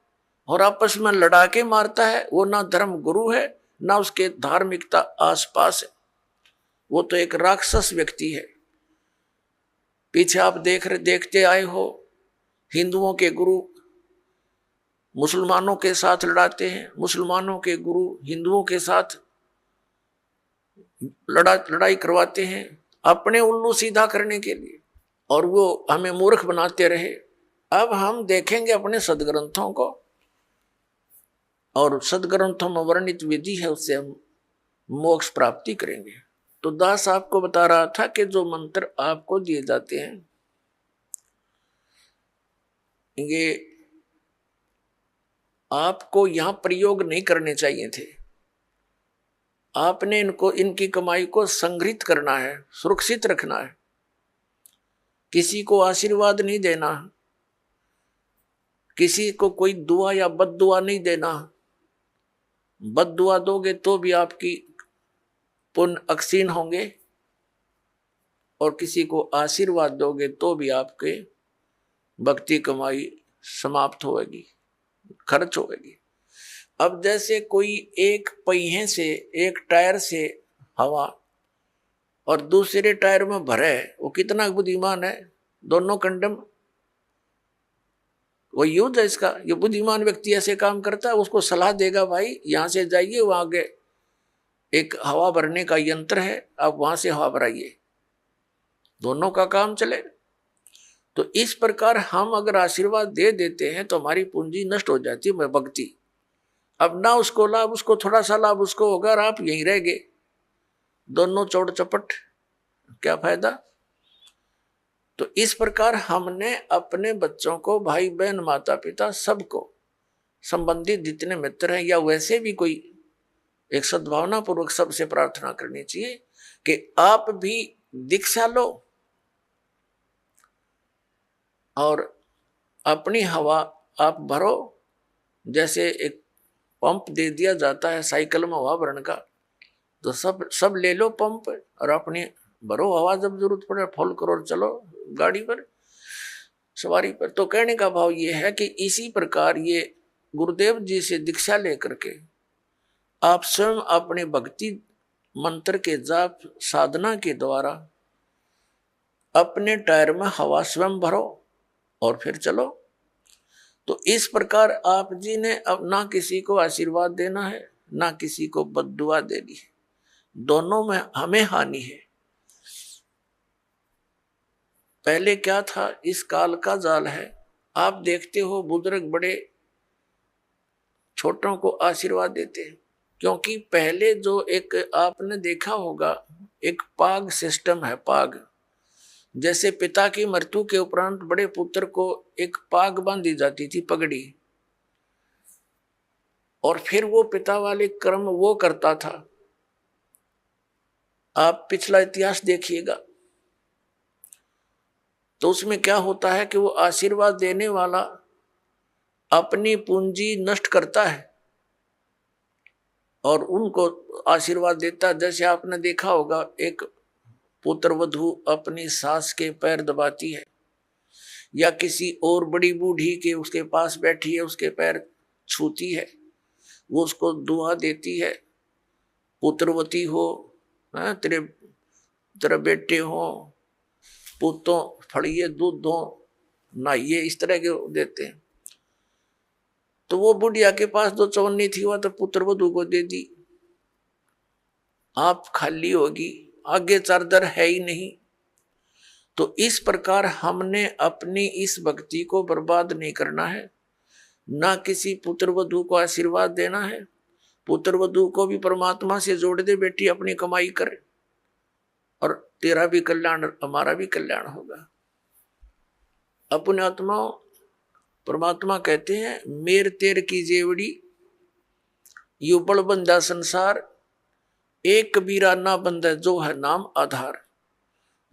और आपस में लड़ा के मारता है, वो ना धर्म गुरु है ना उसके धार्मिकता आसपास है, वो तो एक राक्षस व्यक्ति है। पीछे आप देखते आए हो, हिंदुओं के गुरु मुसलमानों के साथ लड़ाते हैं, मुसलमानों के गुरु हिंदुओं के साथ लड़ाई करवाते हैं अपने उल्लू सीधा करने के लिए, और वो हमें मूर्ख बनाते रहे। अब हम देखेंगे अपने सदग्रंथों को, और सदग्रंथों में वर्णित विधि है, उससे हम मोक्ष प्राप्ति करेंगे। तो दास आपको बता रहा था कि जो मंत्र आपको दिए जाते हैं ये आपको यहां प्रयोग नहीं करने चाहिए थे। आपने इनकी कमाई को संग्रहित करना है, सुरक्षित रखना है, किसी को आशीर्वाद नहीं देना, किसी को कोई दुआ या बद दुआ नहीं देना। बद दुआ दोगे तो भी आपकी पुण्य अक्षीण होंगे, और किसी को आशीर्वाद दोगे तो भी आपके भक्ति कमाई समाप्त होगी, खर्च होगी। अब जैसे कोई एक पहिए से, एक टायर से हवा और दूसरे टायर में भरे, वो कितना बुद्धिमान है, दोनों कंडम वो यूज है इसका। ये बुद्धिमान व्यक्ति ऐसे काम करता है, उसको सलाह देगा भाई यहां से जाइए, वहां आगे एक हवा भरने का यंत्र है, आप वहां से हवा भराइए, दोनों का काम चले। तो इस प्रकार हम अगर आशीर्वाद दे देते हैं तो हमारी पूंजी नष्ट हो जाती है भक्ति। अब ना उसको लाभ, उसको थोड़ा सा लाभ उसको होगा, और आप यहीं रह गए, दोनों चौड़ चपट, क्या फायदा। तो इस प्रकार हमने अपने बच्चों को, भाई बहन, माता पिता, सबको, संबंधित जितने मित्र हैं या वैसे भी कोई, एक सद्भावना पूर्वक सबसे प्रार्थना करनी चाहिए कि आप भी दीक्षा लो और अपनी हवा आप भरो। जैसे एक पंप दे दिया जाता है साइकिल में हवा भरने का, तो सब ले लो पंप और अपनी भरो हवा, जब जरूरत पड़े फुल करो, चलो गाड़ी पर, सवारी पर। तो कहने का भाव ये है कि इसी प्रकार ये गुरुदेव जी से दीक्षा लेकर के आप स्वयं अपने भक्ति मंत्र के जाप साधना के द्वारा अपने टायर में हवा स्वयं भरो और फिर चलो। तो इस प्रकार आप जी ने अब ना किसी को आशीर्वाद देना है, ना किसी को बद्दुआ देनी है, दोनों में हमें हानि है। पहले क्या था, इस काल का जाल है। आप देखते हो बुजुर्ग बड़े छोटों को आशीर्वाद देते हैं, क्योंकि पहले जो एक आपने देखा होगा एक पाग सिस्टम है। पाग जैसे पिता की मृत्यु के उपरांत बड़े पुत्र को एक पाग बांधी जाती थी, पगड़ी, और फिर वो पिता वाले कर्म वो करता था। आप पिछला इतिहास देखिएगा तो उसमें क्या होता है कि वो आशीर्वाद देने वाला अपनी पूंजी नष्ट करता है और उनको आशीर्वाद देता है। जैसे आपने देखा होगा एक पुत्र वधू अपनी सास के पैर दबाती है, या किसी और बड़ी बूढ़ी के उसके पास बैठी है उसके पैर छूती है, वो उसको दुआ देती है, पुत्रवती हो, तेरे तेरे बेटे हो, पुतों फड़िए दूध दो, नहाइए, इस तरह के देते हैं। तो वो बुढ़िया के पास जो चवन्नी थी वह तो पुत्र वधू को दे दी, आप खाली होगी, आगे चारदर है ही नहीं। तो इस प्रकार हमने अपनी इस भक्ति को बर्बाद नहीं करना है, ना किसी पुत्र वधू को आशीर्वाद देना है। पुत्र वधू को भी परमात्मा से जोड़ दे, बेटी अपनी कमाई कर, और तेरा भी कल्याण हमारा भी कल्याण होगा। अपने आत्मा परमात्मा कहते हैं, मेर तेर की जेवड़ी यू बड़ बंदा संसार, एक कबीरा ना बंदा जो है नाम आधार।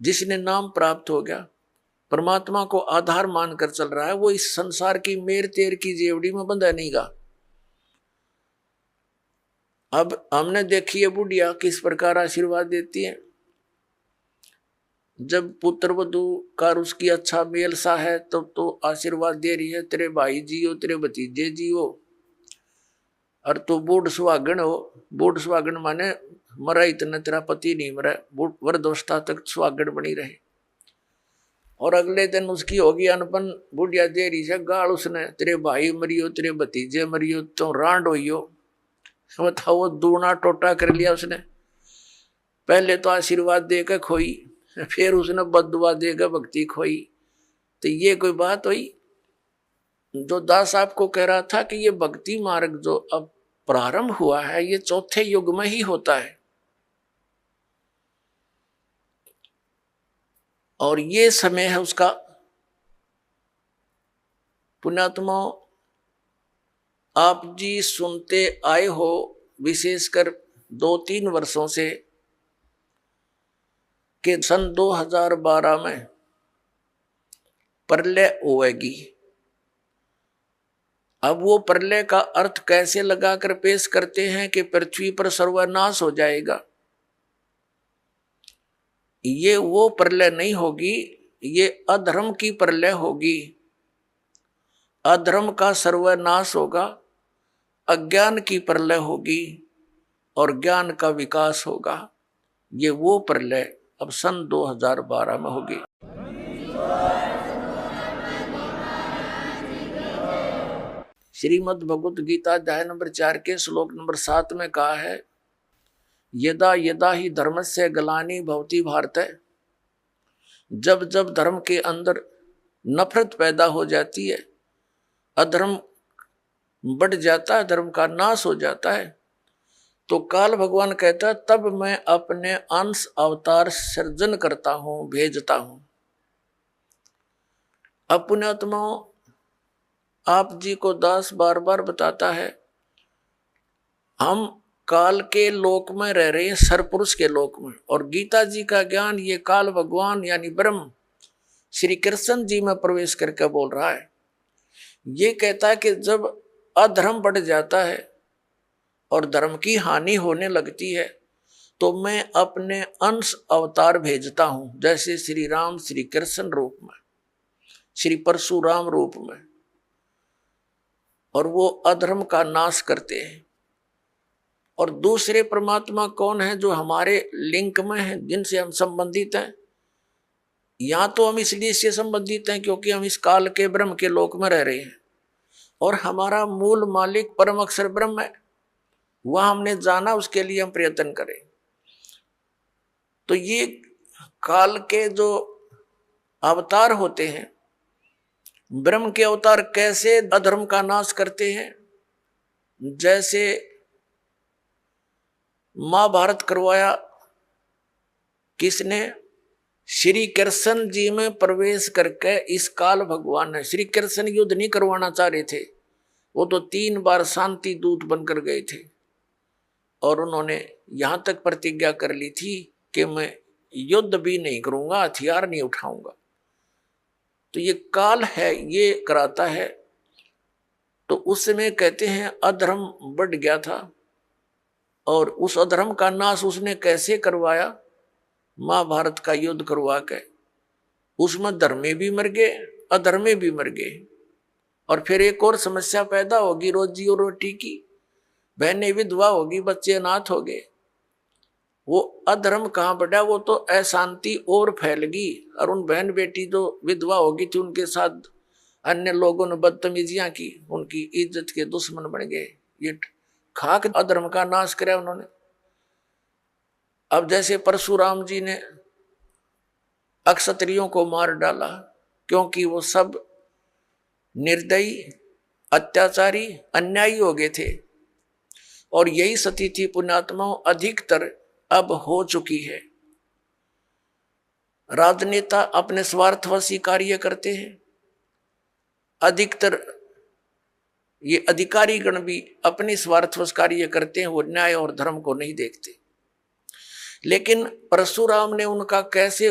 जिसने नाम प्राप्त हो गया, परमात्मा को आधार मानकर चल रहा है, वो इस संसार की मेर तेर की जेवड़ी में बंधा नहीं गा। अब हमने देखी है बुढ़िया किस प्रकार आशीर्वाद देती है। जब पुत्र वधू का उसकी अच्छा मेल सा है तब तो आशीर्वाद दे रही है, तेरे भाई जियो, तेरे भतीजे जियो, और तू बूढ़ सुहागन हो। बूढ़ सुहागन माने मरा इतना तेरा पति नहीं मरा, वृद्धावस्था तक सुहागन बनी रहे। और अगले दिन उसकी होगी अनपन, बुढ़िया दे रही है गाल उसने, तेरे भाई मरियो, तेरे भतीजे मरियो, तो रांड होइयो। बताओ, वो दूना टोटा कर लिया उसने। पहले तो आशीर्वाद देकर खोई, फिर उसने बददुआ देकर भक्ति खोई। तो ये कोई बात हुई? जो दास आपको कह रहा था कि ये भक्ति मार्ग जो अब प्रारंभ हुआ है, ये चौथे युग में ही होता है। और ये समय है उसका। पुण्यात्मा, आप जी सुनते आए हो विशेषकर 2-3 वर्षों से कि सन 2012 में प्रलय होएगी। अब वो प्रलय का अर्थ कैसे लगाकर पेश करते हैं कि पृथ्वी पर सर्वनाश हो जाएगा। ये वो प्रलय नहीं होगी, ये अधर्म की प्रलय होगी। अधर्म का सर्वनाश होगा, अज्ञान की प्रलय होगी और ज्ञान का विकास होगा। ये वो प्रलय अब सन 2012 में होगी। श्रीमद् भगवत गीता अध्याय नंबर 4 के श्लोक नंबर 7 में कहा है, यदा यदा ही धर्मस्य ग्लानि भवति भारत। जब जब धर्म के अंदर नफरत पैदा हो जाती है, अधर्म बढ़ जाता है, धर्म का नाश हो जाता है, तो काल भगवान कहता है तब मैं अपने अंश अवतार सृजन करता हूं, भेजता हूं। अपने आत्माओं, आप जी को दास बार बार बताता है, हम काल के लोक में रह रहे हैं, सरपुरुष के लोक में। और गीता जी का ज्ञान ये काल भगवान यानी ब्रह्म श्री कृष्ण जी में प्रवेश करके बोल रहा है। ये कहता है कि जब अधर्म बढ़ जाता है और धर्म की हानि होने लगती है, तो मैं अपने अंश अवतार भेजता हूं, जैसे श्री राम श्री कृष्ण रूप में, श्री परशुराम रूप में, और वो अधर्म का नाश करते हैं। और दूसरे परमात्मा कौन है? जो हमारे लिंक में है, जिनसे हम संबंधित हैं। या तो हम इसलिए से संबंधित हैं क्योंकि हम इस काल के ब्रह्म के लोक में रह रहे हैं, और हमारा मूल मालिक परम अक्षर ब्रह्म है, वह हमने जाना, उसके लिए हम प्रयत्न करें। तो ये काल के जो अवतार होते हैं, ब्रह्म के अवतार कैसे अधर्म का नाश करते हैं? जैसे महाभारत करवाया किसने? श्री कृष्ण जी में प्रवेश करके इस काल भगवान ने। श्री कृष्ण युद्ध नहीं करवाना चाह रहे थे, वो तो 3 बार शांति दूत बनकर गए थे, और उन्होंने यहां तक प्रतिज्ञा कर ली थी कि मैं युद्ध भी नहीं करूंगा, हथियार नहीं उठाऊंगा। तो ये काल है, ये कराता है। तो उस समय कहते हैं अधर्म बढ़ गया था, और उस अधर्म का नाश उसने कैसे करवाया? महाभारत का युद्ध करवा के। उसमें धर्मे भी मर गए, अधर्मे भी मर गए। और फिर एक और समस्या पैदा होगी रोजी और रोटी की, बहनें विधवा होगी, बच्चे अनाथ हो गए। वो अधर्म कहाँ बढ़ा, वो तो अशांति और फैलगी। और उन बहन बेटी जो विधवा होगी थी उनके साथ अन्य लोगों ने बदतमीजियां की, उनकी इज्जत के दुश्मन बन गए। ये खाक अधर्म का नाश किया उन्होंने। अब जैसे परशुराम जी ने अक्षत्रियों को मार डाला क्योंकि वो सब निर्दयी, अत्याचारी, अन्यायी हो गए थे। और यही स्थिति पुण्यात्माओं अधिकतर अब हो चुकी है। राजनेता अपने स्वार्थवशी कार्य करते हैं, अधिकतर ये अधिकारी गण भी अपनी स्वार्थवश कार्य करते हैं, वो न्याय और धर्म को नहीं देखते। लेकिन परशुराम ने उनका कैसे,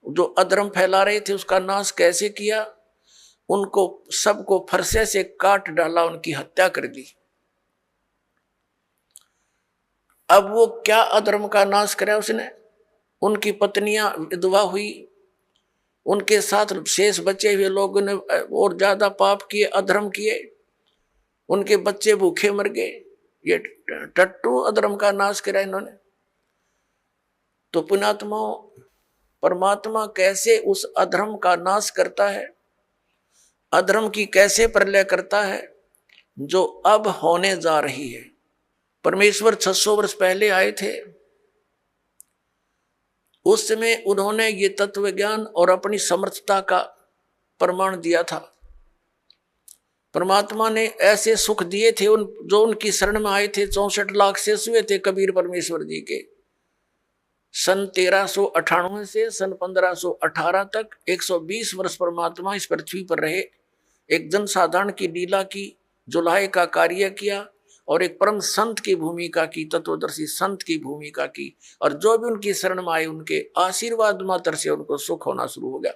जो अधर्म फैला रहे थे उसका नाश कैसे किया, उनको सबको फरसे से काट डाला, उनकी हत्या कर दी। अब वो क्या अधर्म का नाश करा उसने, उनकी पत्नियां विधवा हुई, उनके साथ शेष बचे हुए लोगों ने और ज्यादा पाप किए, अधर्म किए, उनके बच्चे भूखे मर गए। ये टट्टू अधर्म का नाश करा इन्होंने। तो पुण्यात्माओं, परमात्मा कैसे उस अधर्म का नाश करता है, अधर्म की कैसे प्रलय करता है जो अब होने जा रही है। परमेश्वर 600 वर्ष पहले आए थे, उस समय उन्होंने ये तत्व ज्ञान और अपनी समर्थता का प्रमाण दिया था। परमात्मा ने ऐसे सुख दिए थे जो उनकी शरण में आए थे। 64 लाख से हुए थे कबीर परमेश्वर जी के। सन 1398 से सन 1518 तक 120 वर्ष परमात्मा इस पृथ्वी पर रहे। एक जनसाधारण की लीला की, जुलाहे का कार्य किया और एक परम संत की भूमिका की, तत्वदर्शी संत की भूमिका की। और जो भी उनकी शरण में आए उनके आशीर्वाद मात्र से उनको सुख होना शुरू हो गया।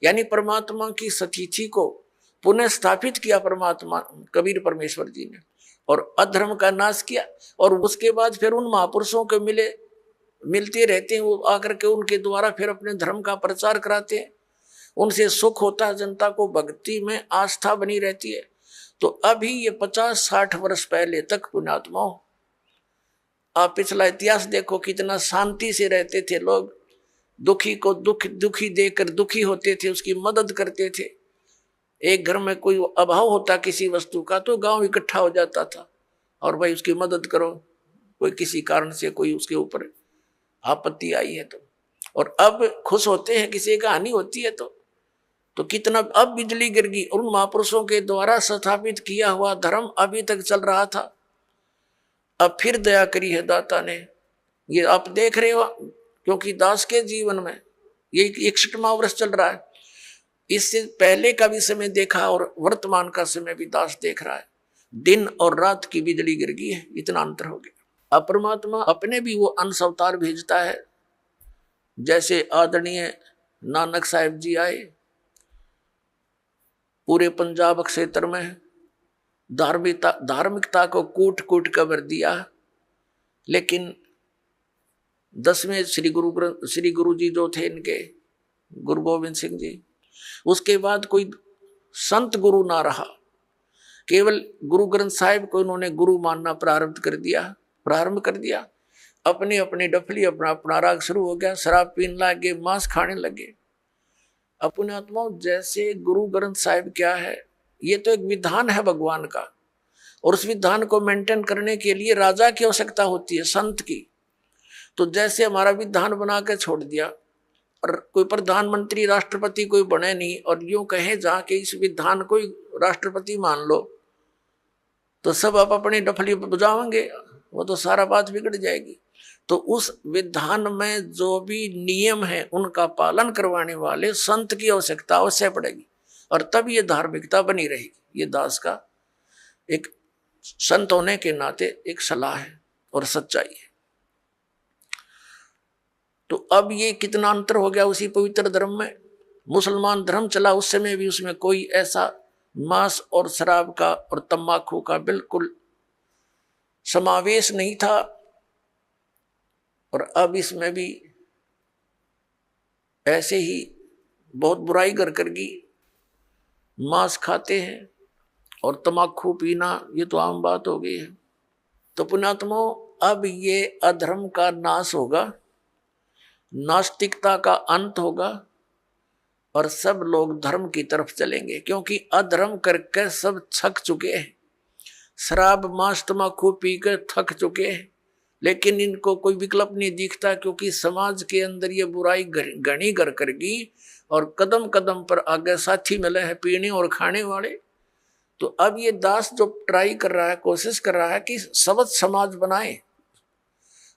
यानी परमात्मा की सतिथि को पुनः स्थापित किया परमात्मा कबीर परमेश्वर जी ने, और अधर्म का नाश किया। और उसके बाद फिर उन महापुरुषों को मिलते रहते हैं, वो आकर के उनके द्वारा फिर अपने धर्म का प्रचार कराते हैं। उनसे सुख होता है, जनता को भक्ति में आस्था बनी रहती है। तो अभी ये 50-60 वर्ष पहले तक पुण्यात्माओं, आप पिछला इतिहास देखो, कितना शांति से रहते थे लोग। दुखी को दुखी देकर दुखी होते थे, उसकी मदद करते थे। एक घर में कोई अभाव होता किसी वस्तु का तो गांव इकट्ठा हो जाता था और भाई उसकी मदद करो, कोई किसी कारण से कोई उसके ऊपर आपत्ति आई है तो। और अब खुश होते हैं किसी का हानि होती है तो कितना अब बिजली गिर गई। और उन महापुरुषों के द्वारा स्थापित किया हुआ धर्म अभी तक चल रहा था। अब फिर दया करी है दाता ने, ये आप देख रहे हो, क्योंकि दास के जीवन में ये 61वां वर्ष चल रहा है। इससे पहले का भी समय देखा और वर्तमान का समय भी दास देख रहा है। दिन और रात की बिजली गिर गई है, इतना अंतर हो गया। अब परमात्मा अपने भी वो अंश अवतार भेजता है। जैसे आदरणीय नानक साहिब जी आए, पूरे पंजाब क्षेत्र में धार्मिकता को कूट कूट कर भर दिया। लेकिन 10वें श्री गुरु जी जो थे इनके, गुरु गोविंद सिंह जी, उसके बाद कोई संत गुरु ना रहा। केवल गुरु ग्रंथ साहिब को उन्होंने गुरु मानना प्रारंभ कर दिया। अपनी अपनी डफली, अपना अपना राग शुरू हो गया। शराब पीने लगे, मांस खाने लगे। अपने आत्माओं, जैसे गुरु ग्रंथ साहिब क्या है, ये तो एक विधान है भगवान का, और उस विधान को मेंटेन करने के लिए राजा की आवश्यकता होती है, संत की। तो जैसे हमारा विधान बना के छोड़ दिया और कोई प्रधानमंत्री राष्ट्रपति कोई बने नहीं, और यूं कहे जहाँ के इस विधान को राष्ट्रपति मान लो, तो सब आप अपनी डफली बजाओगे, वो तो सारा बात बिगड़ जाएगी। तो उस विधान में जो भी नियम है उनका पालन करवाने वाले संत की आवश्यकता अवश्य पड़ेगी, और तब ये धार्मिकता बनी रहेगी। ये दास का एक संत होने के नाते एक सलाह है और सच्चाई है। तो अब ये कितना अंतर हो गया उसी पवित्र धर्म में। मुसलमान धर्म चला उस समय भी, उसमें कोई ऐसा मांस और शराब का और तंबाकू का बिल्कुल समावेश नहीं था। और अब इसमें भी ऐसे ही बहुत बुराई कर गई। मांस खाते हैं और तम्बाकू पीना, ये तो आम बात हो गई है। तो पुण्यात्मो, अब ये अधर्म का नाश होगा, नास्तिकता का अंत होगा और सब लोग धर्म की तरफ चलेंगे, क्योंकि अधर्म करके सब थक चुके हैं। शराब मांस तम्बाकू पीकर थक चुके हैं, लेकिन इनको कोई विकल्प नहीं दिखता, क्योंकि समाज के अंदर ये बुराई घनी घर करगी और कदम कदम पर आगे साथी मिले हैं पीने और खाने वाले। तो अब ये दास जो ट्राई कर रहा है, कोशिश कर रहा है कि सबद समाज बनाए,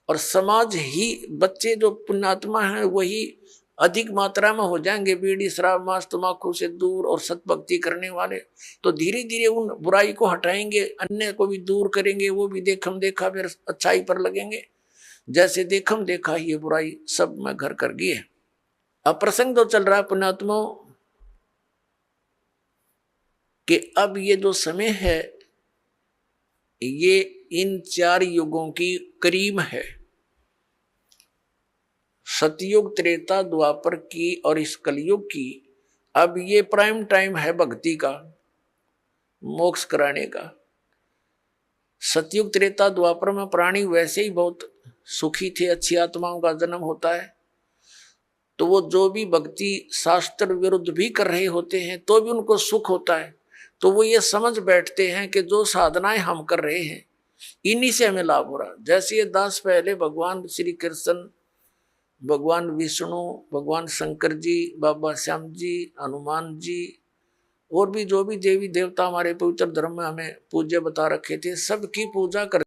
और समाज ही बच्चे जो पुण्यात्मा हैं वही अधिक मात्रा में हो जाएंगे बीड़ी शराब मांस तम्बाकू से दूर और सतभक्ति करने वाले। तो धीरे धीरे उन बुराई को हटाएंगे, अन्य को भी दूर करेंगे, वो भी देखम देखा फिर अच्छाई पर लगेंगे। जैसे देखम देखा ये बुराई सब में घर कर गई है। अब प्रसंग तो चल रहा है पुण्यात्माओं कि अब ये जो समय है ये इन 4 युगों की करीब है, सतयुग त्रेता द्वापर की और इस कलयुग की। अब ये प्राइम टाइम है भक्ति का, मोक्ष कराने का। सतयुग त्रेता द्वापर में प्राणी वैसे ही बहुत सुखी थे, अच्छी आत्माओं का जन्म होता है, तो वो जो भी भक्ति शास्त्र विरुद्ध भी कर रहे होते हैं तो भी उनको सुख होता है। तो वो ये समझ बैठते हैं कि जो साधनाएं हम कर रहे हैं इन्हीं से हमें लाभ हो रहा। जैसे ये दास पहले भगवान श्री कृष्ण, भगवान विष्णु, भगवान शंकर जी, बाबा श्याम जी, हनुमान जी और भी जो भी देवी देवता हमारे पवित्र धर्म में हमें पूज्य बता रखे थे, सबकी पूजा कर